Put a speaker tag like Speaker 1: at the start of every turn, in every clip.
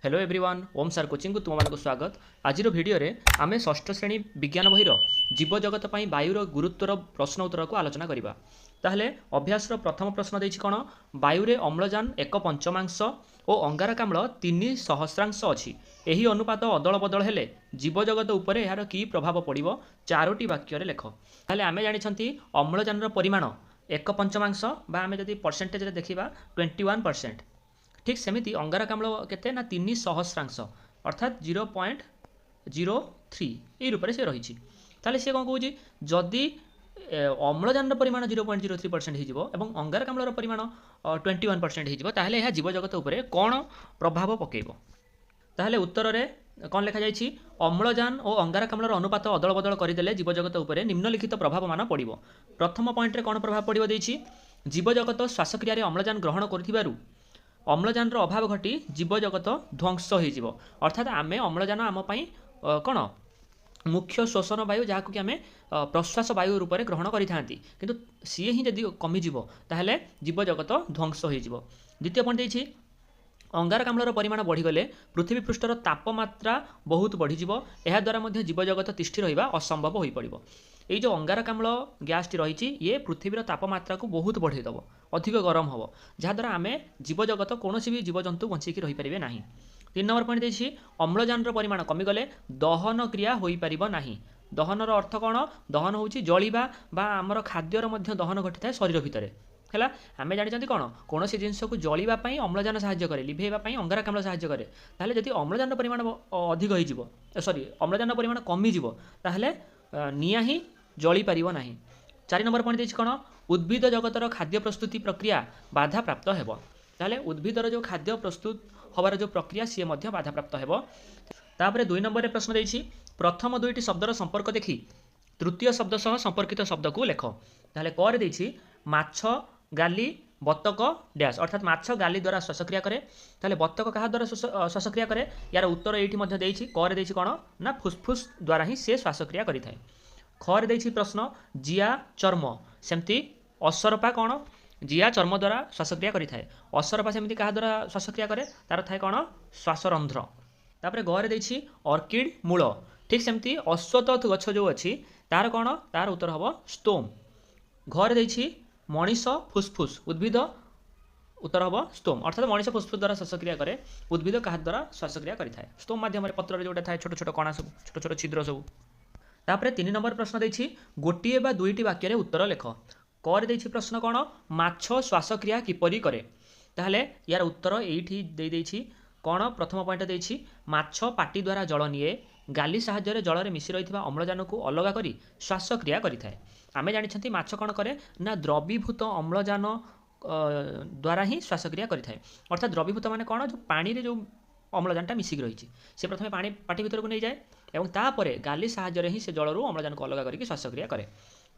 Speaker 1: Hello everyone ओम सार coaching को तुम मानक स्वागत। आज भिडियो रे आमे षष्ठ श्रेणी विज्ञान बहिर जीव जगत पर वायुर गुरुत्वर प्रश्न उत्तर को आलोचना करवा। ताहले अभ्यास प्रथम प्रश्न देछि कोन वायुरे अम्लजान 1/5 और अंगारकाम्ल 3 सहस्रांश अछि। एही अनुपात अदल बदल हेले जीव जगत उपर यार की प्रभाव पड़िबो चारोटी वाक्य रे लेख। ताहले आमे जानिछंती अम्लजान परिमाण 1/5 बा आमे जदि परसेंटेज रे देखिबा 21%। ठीक सेमिति अंगारकाम्ल केते ना 3 सहस्रांश अर्थात 0.03 ये रूप से रही। ताले से कौन कौच जदि अम्लजान परिमाण 0.03% हो अंगारकाम्ल परिमाण 21% होताले यह जीव जगत उपर कौन प्रभाव पकेब। ताहले उत्तर रे कौन लिखा जाइछि अम्लजान और अंगारकाम्ल अनुपात अदल बदल करदेले जीव जगत उपर निम्नलिखित प्रभाव मान पड़िबो। प्रथम पॉइंट रे कौन प्रभाव पड़िबो देछि जीव जगत श्वासक्रिया रे अम्लजान ग्रहण करथिबारु अम्लजान अभाव घटी जीव जगत ध्वंस हो अर्थात आमे अम्लजान आम कौन मुख्य श्वसन वायु जहाँ कि आम प्रश्वास वायु रूप में ग्रहण करि किंतु सी ही जदि कमिजिव ताहले जीव जगत ध्वंस हो। द्वितीय पॉइंट देछि अंगारकाम्लर परिमाण बढ़ीगले पृथ्वी पृष्ठर तापमात्रा बहुत बढ़ीजिव यह द्वारा मध्य जीव जगत तिष्ठि रहिबा असंभव हो पड़िबो। ये जो अंगारकाम्ल गैस टी रही ये पृथ्वीर तापमात्रा को बहुत बढ़ईदेव अधिक गरम हम जहाद्वारा आम जीव जगत कौन भी जीवजंतु बंचिकी रहीपर ना। 3 नंबर पॉइंट देछि अम्लजान परिमाण कमिगले दहन क्रिया हो पार ना। दहनर अर्थ कौन दहन हूँ जलिबा बा आमर खाद्यर मध्य दहन घटी थाए शरीर भितर है। आम जानी कौन कौन जिनस को जलिबाई अम्लजान साहाय्य करे लिभेवाई अंगारकाम्ल साहाय्य करे ताहले जदि अम्लजान परिमाण अधिक हो सॉरी अम्लजान परिमाण कमिजिव ताहले निया ही जली पारिबो नाही। 4 नंबर पॉइंट देछि कौन उद्भिद जगतर खाद्य प्रस्तुति प्रक्रिया बाधा प्राप्त हेबो। ताहले उद्भिदर जो खाद्य प्रस्तुत होबार जो प्रक्रिया सी मध्य बाधा प्राप्त हेबो। तापरे 2 नंबर प्रश्न देछि प्रथम दुईटी शब्दर संपर्क देखि तृतीय शब्द सह संपर्कित शब्द को लेख। ताहले कर देछि माछ गाली बतक डैश अर्थात माछ गाली द्वारा श्वासक्रिया करे ताहले बतक कहा द्वारा श्वासक्रिया करे यार उत्तर एठी मध्य देछि कर देछि कौन ना फुसफुस द्वारा ही से श्वासक्रिया करि थाए। खर देछि प्रश्न जिया चर्म सेमती असरपा कौन जिया चर्म द्वारा श्वासक्रिया करि थाए असरपा सेमती कहा द्वारा श्वासक्रिया करे तार थाए कौन श्वासरंध्र। तापरे गरे देछि ऑर्किड मूल ठीक सेमती अश्वत्थ गछ जो अछि तार कौन तार उत्तर हबो स्टोम। घर देछि मनीष फुसफुस उद्भिद उत्तर हम स्टोम अर्थात मनीष फुसफुस द्वारा श्वासक्रिया करे उद्भिद क्या द्वारा श्वासक्रिया करें स्टोम माध्यम पत्र जो थाए छोट छोट कणा सब छोट छोट छिद्र सब। तापरे 3 नंबर प्रश्न देछि गोटिए बा दुईटी वाक्य रे उत्तर लेख। कर देछि प्रश्न कौन माछ श्वासक्रिया किपरि करे ताहले यार उत्तर एठी दे देछि कौन प्रथम पॉइंट देछि माछ पाटी द्वारा जल निए गाली साहाय्य जल रे मिसि रहिथिबा अम्लजान को अलगा करी श्वासक्रिया करिथाए। आमे जानिछंती माछ कौन करे ना द्रवीभूत अम्लजान द्वारा ही श्वासक्रिया करिथाए अर्थात द्रवीभूत माने कौन जो पानी रे जो अम्लजानटा मिसिक रही से प्रथम पानी पाटी भीतर को नहीं जाए और तापर गाली साहाय्य ही से जल अम्लजान को अलग करके श्वासक्रिया करे।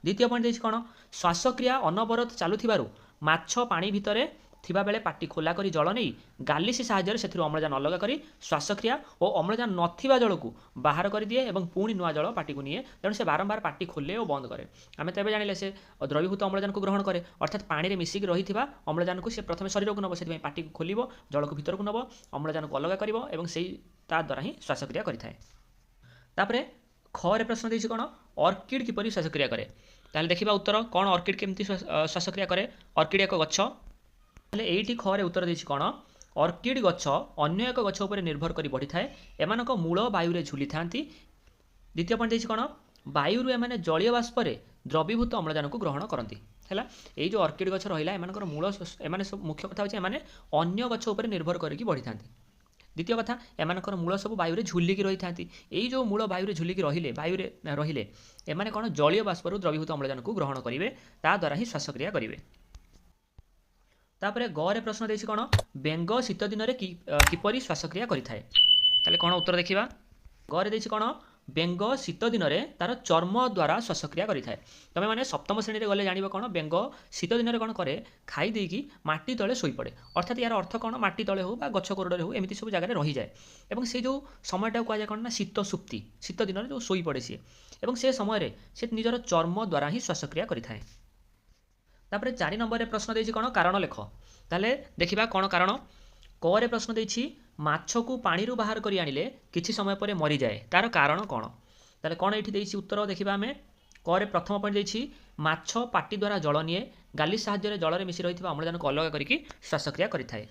Speaker 1: द्वितीय पॉइंट देछि कौन श्वासक्रिया अनवरत चालुथिबारु माछ पानी भितर थिबा बेले पाटी खोला करी जल नहीं गालिसी साहाय्य से अम्लजान अलग करी श्वासक्रिया और अम्लजान नथिबा जल को बाहर कर दिए और पुणी नुआ जल पाटी को निए तेणु से बारंबार पाटी खोले और बंद करे। आम तेज जानिले से द्रवीभूत अम्लजान को ग्रहण करे अर्थात पानी में मिसिक रही अम्लजान को प्रथम शरीर को नब से पाटी को खोल जल को भीतर को नब अम्लजान को अलग कर द्वारा ही श्वासक्रिया करें। तापरे खरे प्रश्न देछि कौन ऑर्किड किपरि श्वासक्रिया करे ताहले देखिबा उत्तर कौन ऑर्किड केमती श्वासक्रिया करे ऑर्किड एक गछ एठी खरे उत्तर देछि कौन ऑर्किड गछ अन्य एक गछ उपर निर्भर करी बढ़ी थाए एमानक मूल वायु रे झुली थांती। द्वितीय पॉइंट देछि कौन वायु एमाने जलीय बाष्प द्रवीभूत अम्लजान को ग्रहण करती है। ये जो ऑर्किड गछ रहिला एमानकर मूल एमाने सब मुख्य कथा होछि एमाने अन्य गछ उपर निर्भर करी बढ़ी थांती। द्वितीय कथा एमानकर मूल सब वायु रे झुलिकी रही थांती एई जो मूल वायु रे झुलिकी रहिले वायु रे रहिले एमाने कौन जलीय बाष्प द्रवीभूत अम्लजान को ग्रहण करिवे ता द्वारा ही श्वासक्रिया करिवे। तापरे गरे प्रश्न देछि कौन बेंग शीत दिन रे किपरि श्वासक्रिया करिथाए ताले कौन उत्तर देखिबा गरे देछि कौन बेंग शीत दिन रे तार चर्म द्वारा श्वासक्रिया करिथाए। तमे माने सप्तम श्रेणी रे गले जानिबो कौन बेंग शीत दिन रे कौन करे खाई देकी माटी तले सोई पड़े अर्थात यार अर्थ कौन माटी तले हो बा गछ कोरडे हो एमिति सब जगह रही जाए एवं से जो समयटा को जाए कौन ना शीत सुप्ति शीत दिन रे जो सोई पड़े सी एवं से समय रे से निजर चर्म द्वारा ही श्वासक्रिया करिथाए। तापरे 4 नंबर प्रश्न देछि कौन कारण लेख ताले देखिबा कौन कारण करे प्रश्न देछि ମାଛକୁ ପାଣିରୁ ବାହାର କରି ଆଣିଲେ କିଛି ସମୟ ପରେ ମରିଯାଏ ତାର କାରଣ କ'ଣ? ତାହେଲେ କ'ଣ ଏଇଠି ଦେଇଛି ଉତ୍ତର ଦେଖିବା ଆମେ। କରେ ପ୍ରଥମ ପଏଣ୍ଟ ଦେଇଛି ମାଛ ପାଟି ଦ୍ୱାରା ଜଳ ନିଏ, ଗାଲି ସାହାଯ୍ୟରେ ଜଳରେ ମିଶି ରହିଥିବା ଅମ୍ଳଜାନକୁ ଅଲଗା କରିକି ଶ୍ୱାସକ୍ରିୟା କରିଥାଏ।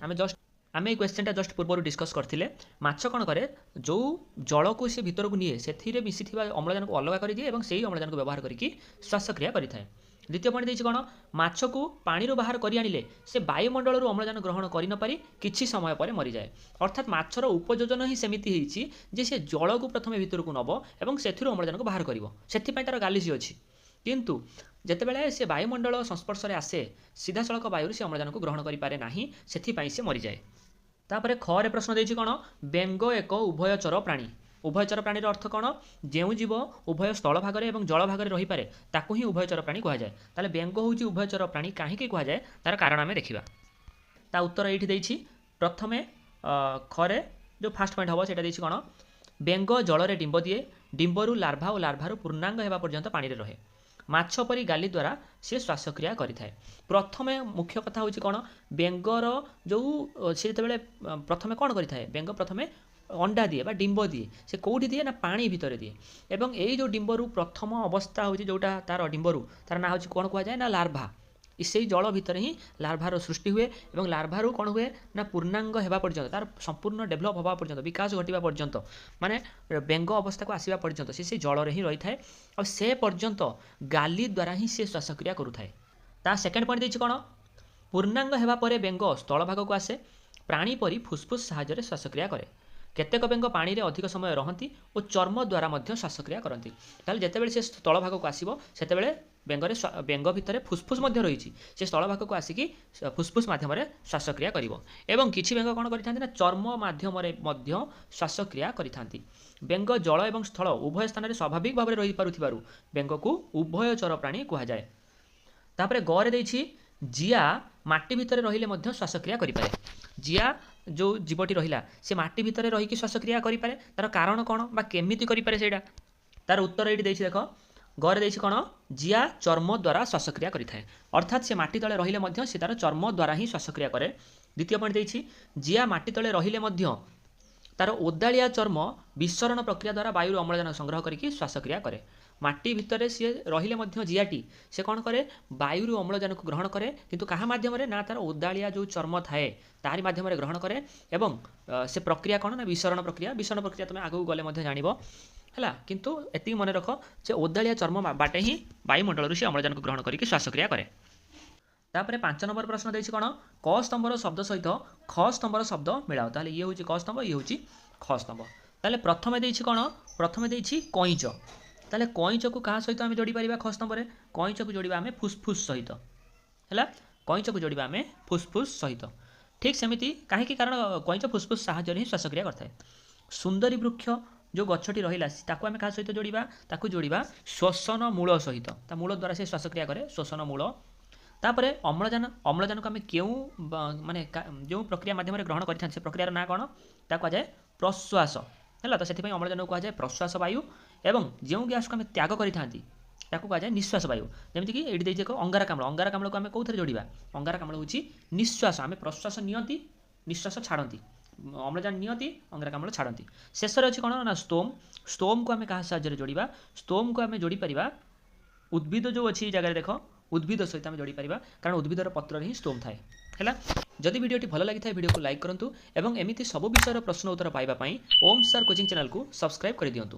Speaker 1: ଆମେ ଏଇ କ୍ୱେଶ୍ଚନଟା ଜଷ୍ଟ ପୂର୍ବରୁ ଡିସ୍କସ୍ କରିଥିଲେ। ମାଛ କ'ଣ କରେ, ଯେଉଁ ଜଳକୁ ସେ ଭିତରକୁ ନିଏ ସେଥିରେ ମିଶିଥିବା ଅମ୍ଳଜାନକୁ ଅଲଗା କରିଦିଏ ଏବଂ ସେହି ଅମ୍ଳଜାନକୁ ବ୍ୟବହାର କରିକି ଶ୍ୱାସକ୍ରିୟା କରିଥାଏ। ଦ୍ୱିତୀୟ ପଏଣ୍ଟ ଦେଇଛି କ'ଣ, ମାଛକୁ ପାଣିରୁ ବାହାର କରି ଆଣିଲେ ସେ ବାୟୁମଣ୍ଡଳରୁ ଅମ୍ଳଜାନ ଗ୍ରହଣ କରିନପାରି କିଛି ସମୟ ପରେ ମରିଯାଏ। ଅର୍ଥାତ୍ ମାଛର ଉପଯୋଜନ ହିଁ ସେମିତି ହେଇଛି ଯେ ସେ ଜଳକୁ ପ୍ରଥମେ ଭିତରକୁ ନେବ ଏବଂ ସେଥିରୁ ଅମ୍ଳଜାନକୁ ବାହାର କରିବ, ସେଥିପାଇଁ ତା'ର ଗାଲିସି ଅଛି। କିନ୍ତୁ ଯେତେବେଳେ ସେ ବାୟୁମଣ୍ଡଳ ସଂସ୍ପର୍ଶରେ ଆସେ ସିଧାସଳଖ ବାୟୁରୁ ସେ ଅମ୍ଳଜାନକୁ ଗ୍ରହଣ କରିପାରେ ନାହିଁ, ସେଥିପାଇଁ ସେ ମରିଯାଏ। ତାପରେ ଖରେ ପ୍ରଶ୍ନ ଦେଇଛି କ'ଣ, ବେଙ୍ଗ ଏକ ଉଭୟଚର ପ୍ରାଣୀ। ଉଭୟଚର ପ୍ରାଣୀର ଅର୍ଥ କ'ଣ, ଯେଉଁ ଜୀବ ଉଭୟ ସ୍ଥଳ ଭାଗରେ ଏବଂ ଜଳ ଭାଗରେ ରହିପାରେ ତାକୁ ହିଁ ଉଭୟଚର ପ୍ରାଣୀ କୁହାଯାଏ। ତାହେଲେ ବେଙ୍ଗ ହେଉଛି ଉଭୟଚର ପ୍ରାଣୀ, କାହିଁକି କୁହାଯାଏ ତାର କାରଣ ଆମେ ଦେଖିବା। ତା ଉତ୍ତର ଏଇଠି ଦେଇଛି। ପ୍ରଥମେ ଖରେ ଯେଉଁ ଫାର୍ଷ୍ଟ ପଏଣ୍ଟ ହେବ ସେଇଟା ଦେଇଛି କ'ଣ, ବେଙ୍ଗ ଜଳରେ ଡିମ୍ବ ଦିଏ, ଡିମ୍ବରୁ ଲାର୍ଭା ଓ ଲାର୍ଭାରୁ ପୂର୍ଣ୍ଣାଙ୍ଗ ହେବା ପର୍ଯ୍ୟନ୍ତ ପାଣିରେ ରହେ। ମାଛ ପରି ଗାଲି ଦ୍ୱାରା ସେ ଶ୍ୱାସକ୍ରିୟା କରିଥାଏ। ପ୍ରଥମେ ମୁଖ୍ୟ କଥା ହେଉଛି କ'ଣ, ବେଙ୍ଗର ଯେଉଁ ସେ ଯେତେବେଳେ ପ୍ରଥମେ କ'ଣ କରିଥାଏ, ବେଙ୍ଗ ପ୍ରଥମେ ଅଣ୍ଡା ଦିଏ ବା ଡିମ୍ବ ଦିଏ। ସେ କେଉଁଠି ଦିଏ ନା ପାଣି ଭିତରେ ଦିଏ। ଏବଂ ଏଇ ଯେଉଁ ଡିମ୍ବରୁ ପ୍ରଥମ ଅବସ୍ଥା ହେଉଛି ଯେଉଁଟା ତାର ଡିମ୍ବରୁ, ତାର ନାଁ ହେଉଛି କ'ଣ କୁହାଯାଏ ନା ଲାର୍ଭା। ସେଇ ଜଳ ଭିତରେ ହିଁ ଲାର୍ଭାର ସୃଷ୍ଟି ହୁଏ ଏବଂ ଲାର୍ଭାରୁ କ'ଣ ହୁଏ ନା ପୂର୍ଣ୍ଣାଙ୍ଗ ହେବା ପର୍ଯ୍ୟନ୍ତ, ତାର ସମ୍ପୂର୍ଣ୍ଣ ଡେଭଲପ୍ ହେବା ପର୍ଯ୍ୟନ୍ତ, ବିକାଶ ଘଟିବା ପର୍ଯ୍ୟନ୍ତ, ମାନେ ବେଙ୍ଗ ଅବସ୍ଥାକୁ ଆସିବା ପର୍ଯ୍ୟନ୍ତ ସେ ସେଇ ଜଳରେ ହିଁ ରହିଥାଏ। ଆଉ ସେ ପର୍ଯ୍ୟନ୍ତ ଗାଲି ଦ୍ୱାରା ହିଁ ସେ ଶ୍ୱାସକ୍ରିୟା କରୁଥାଏ। ତା ସେକେଣ୍ଡ ପଏଣ୍ଟ ଦେଇଛି କ'ଣ, ପୂର୍ଣ୍ଣାଙ୍ଗ ହେବା ପରେ ବେଙ୍ଗ ସ୍ଥଳ ଭାଗକୁ ଆସେ, ପ୍ରାଣୀ ପରି ଫୁସ୍ଫୁସ୍ ସାହାଯ୍ୟରେ ଶ୍ୱାସକ୍ରିୟା କରେ। କେତେକ ବେଙ୍ଗ ପାଣିରେ ଅଧିକ ସମୟ ରହନ୍ତି ଓ ଚର୍ମ ଦ୍ୱାରା ମଧ୍ୟ ଶ୍ୱାସକ୍ରିୟା କରନ୍ତି। ତାହେଲେ ଯେତେବେଳେ ସେ ସ୍ଥଳ ଭାଗକୁ ଆସିବ ସେତେବେଳେ ବେଙ୍ଗ ଭିତରେ ଫୁସ୍ଫୁସ୍ ମଧ୍ୟ ରହିଛି, ସେ ସ୍ଥଳ ଭାଗକୁ ଆସିକି ଫୁସ୍ଫୁସ୍ ମାଧ୍ୟମରେ ଶ୍ୱାସକ୍ରିୟା କରିବ। ଏବଂ କିଛି ବେଙ୍ଗ କ'ଣ କରିଥାନ୍ତି ନା ଚର୍ମ ମାଧ୍ୟମରେ ମଧ୍ୟ ଶ୍ୱାସକ୍ରିୟା କରିଥାନ୍ତି। ବେଙ୍ଗ ଜଳ ଏବଂ ସ୍ଥଳ ଉଭୟ ସ୍ଥାନରେ ସ୍ୱାଭାବିକ ଭାବରେ ରହିପାରୁଥିବାରୁ ବେଙ୍ଗକୁ ଉଭୟଚର ପ୍ରାଣୀ କୁହାଯାଏ। ତାପରେ ଗରେ ଦେଇଛି ଜିଆ ମାଟି ଭିତରେ ରହିଲେ ମଧ୍ୟ ଶ୍ୱାସକ୍ରିୟା କରିପାରେ। ଜିଆ ଯେଉଁ ଜୀବଟି ରହିଲା ସେ ମାଟି ଭିତରେ ରହିକି ଶ୍ୱାସକ୍ରିୟା କରିପାରେ, ତାର କାରଣ କ'ଣ ବା କେମିତି କରିପାରେ ସେଇଟା, ତାର ଉତ୍ତର ଏଇଠି ଦେଇଛି ଦେଖ। ଗରେ ଦେଇଛି କ'ଣ, ଜିଆ ଚର୍ମ ଦ୍ୱାରା ଶ୍ୱାସକ୍ରିୟା କରିଥାଏ। ଅର୍ଥାତ୍ ସେ ମାଟି ତଳେ ରହିଲେ ମଧ୍ୟ ସେ ତାର ଚର୍ମ ଦ୍ୱାରା ହିଁ ଶ୍ୱାସକ୍ରିୟା କରେ। ଦ୍ୱିତୀୟ ପଏଣ୍ଟ ଦେଇଛି ଜିଆ ମାଟି ତଳେ ରହିଲେ ମଧ୍ୟ ତାର ଓଦାଳିଆ ଚର୍ମ ବିସରଣ ପ୍ରକ୍ରିୟା ଦ୍ୱାରା ବାୟୁରୁ ଅମ୍ଳଜାନ ସଂଗ୍ରହ କରିକି ଶ୍ୱାସକ୍ରିୟା କରେ। ମାଟି ଭିତରେ ସିଏ ରହିଲେ ମଧ୍ୟ ଜିଆଟି ସେ କ'ଣ କରେ, ବାୟୁରୁ ଅମ୍ଳଜାନକୁ ଗ୍ରହଣ କରେ, କିନ୍ତୁ କାହା ମାଧ୍ୟମରେ ନା ତାର ଓଦାଳିଆ ଯେଉଁ ଚର୍ମ ଥାଏ ତାରି ମାଧ୍ୟମରେ ଗ୍ରହଣ କରେ। ଏବଂ ସେ ପ୍ରକ୍ରିୟା କ'ଣ ନା ବିସରଣ ପ୍ରକ୍ରିୟା ତୁମେ ଆଗକୁ ଗଲେ ମଧ୍ୟ ଜାଣିବ ହେଲା। କିନ୍ତୁ ଏତିକି ମନେ ରଖ ଯେ ଓଦାଳିଆ ଚର୍ମ ବାଟେ ହିଁ ବାୟୁମଣ୍ଡଳରୁ ସେ ଅମ୍ଳଜାନକୁ ଗ୍ରହଣ କରିକି ଶ୍ୱାସକ୍ରିୟା କରେ। ତାପରେ 5 ନମ୍ବର ପ୍ରଶ୍ନ ଦେଇଛି କ'ଣ, କ ସ୍ତମ୍ଭର ଶବ୍ଦ ସହିତ ଖ ସ୍ତମ୍ଭର ଶବ୍ଦ ମିଳାଅ। ତାହେଲେ ଇଏ ହେଉଛି କ ସ୍ତମ୍ଭ, ଇଏ ହେଉଛି ଖ ସ୍ତମ୍ଭ। ତାହେଲେ ପ୍ରଥମେ ଦେଇଛି କ'ଣ, ପ୍ରଥମେ ଦେଇଛି କଇଁଚ। ତାହେଲେ କଇଁଚକୁ କାହା ସହିତ ଆମେ ଯୋଡ଼ିପାରିବା ଖ ସ୍ତମ୍ଭରେ, କଇଁଚକୁ ଯୋଡ଼ିବା ଆମେ ଫୁସ୍ଫୁସ୍ ସହିତ ହେଲା, କଇଁଚକୁ ଯୋଡ଼ିବା ଆମେ ଫୁସ୍ଫୁସ୍ ସହିତ। ଠିକ୍ ସେମିତି କାହିଁକି, କାରଣ କଇଁଚ ଫୁସ୍ଫୁସ୍ ସାହାଯ୍ୟରେ ହିଁ ଶ୍ୱାସକ୍ରିୟା କରିଥାଏ। ସୁନ୍ଦରୀ ବୃକ୍ଷ ଯେଉଁ ଗଛଟି ରହିଲା ତାକୁ ଆମେ କାହା ସହିତ ଯୋଡ଼ିବା, ତାକୁ ଯୋଡ଼ିବା ଶ୍ୱସନ ମୂଳ ସହିତ। ତା ମୂଳ ଦ୍ୱାରା ସେ ଶ୍ୱାସକ୍ରିୟା କରେ, ଶ୍ୱସନ ମୂଳ। ତାପରେ ଅମ୍ଳଜାନକୁ ଆମେ କେଉଁ ମାନେ ଯେଉଁ ପ୍ରକ୍ରିୟା ମାଧ୍ୟମରେ ଗ୍ରହଣ କରିଥାନ୍ତି ସେ ପ୍ରକ୍ରିୟାର ନାଁ କ'ଣ, ତାକୁ କୁହାଯାଏ ପ୍ରଶ୍ୱାସ ହେଲା। ତ ସେଥିପାଇଁ ଅମ୍ଳଜାନକୁ କୁହାଯାଏ ପ୍ରଶ୍ୱାସ ବାୟୁ ଏବଂ ଯେଉଁ ଗ୍ୟାସ୍କୁ ଆମେ ତ୍ୟାଗ କରିଥାନ୍ତି ତାକୁ କୁହାଯାଏ ନିଶ୍ୱାସ ବାୟୁ। ଯେମିତିକି ଏଇଠି ଦେଇଛି ଏକ ଅଙ୍ଗାରକାମ୍ଳ, ଅଙ୍ଗାରକାମ୍ଳକୁ ଆମେ କେଉଁଥିରେ ଯୋଡ଼ିବା, ଅଙ୍ଗାରକାମ୍ଳ ହେଉଛି ନିଶ୍ୱାସ। ଆମେ ପ୍ରଶ୍ୱାସ ନିଅନ୍ତି, ନିଶ୍ୱାସ ଛାଡ଼ନ୍ତି, ଅମ୍ଳଜାନ ନିଅନ୍ତି, ଅଙ୍ଗାରକାମ୍ଳ ଛାଡ଼ନ୍ତି। ଶେଷରେ ଅଛି କ'ଣ ନା ଷ୍ଟୋମ୍। ଷ୍ଟୋମ୍କୁ ଆମେ କାହା ସାହାଯ୍ୟରେ ଯୋଡ଼ିବା, ଷ୍ଟୋମ୍କୁ ଆମେ ଯୋଡ଼ିପାରିବା ଉଦ୍ଭିଦ ଯେଉଁ ଅଛି ଏଇ ଜାଗାରେ ଦେଖ, ଉଦ୍ଭିଦ ସହିତ ଆମେ ଯୋଡ଼ିପାରିବା, କାରଣ ଉଦ୍ଭିଦର ପତ୍ରରେ ହିଁ ଷ୍ଟୋମ୍ ଥାଏ ହେଲା। ଯଦି ଭିଡ଼ିଓଟି ଭଲ ଲାଗିଥାଏ ଭିଡ଼ିଓକୁ ଲାଇକ୍ କରନ୍ତୁ ଏବଂ ଏମିତି ସବୁ ବିଷୟର ପ୍ରଶ୍ନ ଉତ୍ତର ପାଇବା ପାଇଁ ଓମ୍ ସାର୍ କୋଚିଂ ଚ୍ୟାନେଲକୁ ସବସ୍କ୍ରାଇବ୍ କରିଦିଅନ୍ତୁ।